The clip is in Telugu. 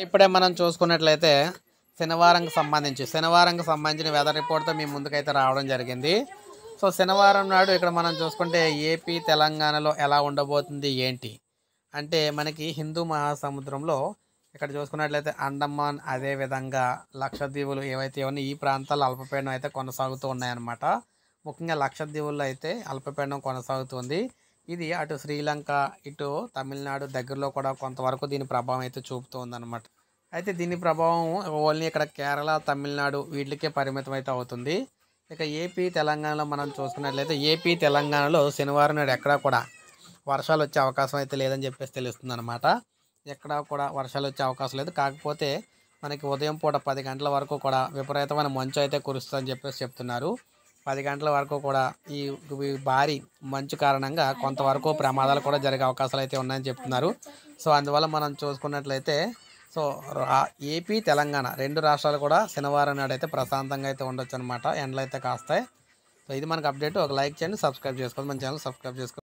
ఇప్పుడే మనం చూసుకున్నట్లయితే శనివారంకి సంబంధించిన వెదర్ రిపోర్ట్తో మీ ముందుకైతే రావడం జరిగింది. సో శనివారం నాడు ఇక్కడ మనం చూసుకుంటే ఏపీ తెలంగాణలో ఎలా ఉండబోతుంది ఏంటి అంటే మనకి హిందూ మహాసముద్రంలో ఇక్కడ చూసుకున్నట్లయితే అండమాన్ అదేవిధంగా లక్షద్వీపులు ఏవైతే ఉన్నాయి ఈ ప్రాంతాల్లో అల్పపీడనం అయితే కొనసాగుతూ ఉన్నాయన్నమాట. ముఖ్యంగా లక్షద్వీపుల్లో అయితే అల్పపీడనం కొనసాగుతుంది. ఇది అటు శ్రీలంక ఇటు తమిళనాడు దగ్గరలో కూడా కొంతవరకు దీని ప్రభావం అయితే చూపుతూ ఉందన్నమాట. అయితే దీని ప్రభావం ఓన్లీ ఇక్కడ కేరళ తమిళనాడు వీటికే పరిమితం అయితే అవుతుంది. ఇక ఏపీ తెలంగాణలో మనం చూసుకున్నట్లయితే ఏపీ తెలంగాణలో శనివారం నాడు ఎక్కడా కూడా వర్షాలు వచ్చే అవకాశం అయితే లేదని చెప్పేసి తెలుస్తుంది అనమాట. ఎక్కడా కూడా వర్షాలు వచ్చే అవకాశం లేదు. కాకపోతే మనకి ఉదయం పూట 10 గంటల వరకు కూడా విపరీతమైన మంచు అయితే కురుస్తుందని చెప్పేసి చెప్తున్నారు. 10 గంటల వరకు కూడా ఈ భారీ మంచు కారణంగా కొంతవరకు ప్రమాదాలు కూడా జరిగే అవకాశాలు అయితే ఉన్నాయని చెప్తున్నారు. సో అందువల్ల మనం చూసుకున్నట్లయితే సో ఏపీ తెలంగాణ 2 రాష్ట్రాలు కూడా శనివారం నాడు అయితే ప్రశాంతంగా అయితే ఉండొచ్చు అనమాట. ఎండలు అయితే కాస్తాయి. సో ఇది మనకు అప్డేట్. ఒక లైక్ చేయండి, సబ్స్క్రైబ్ చేసుకోండి, మన ఛానల్ సబ్స్క్రైబ్ చేసుకోండి.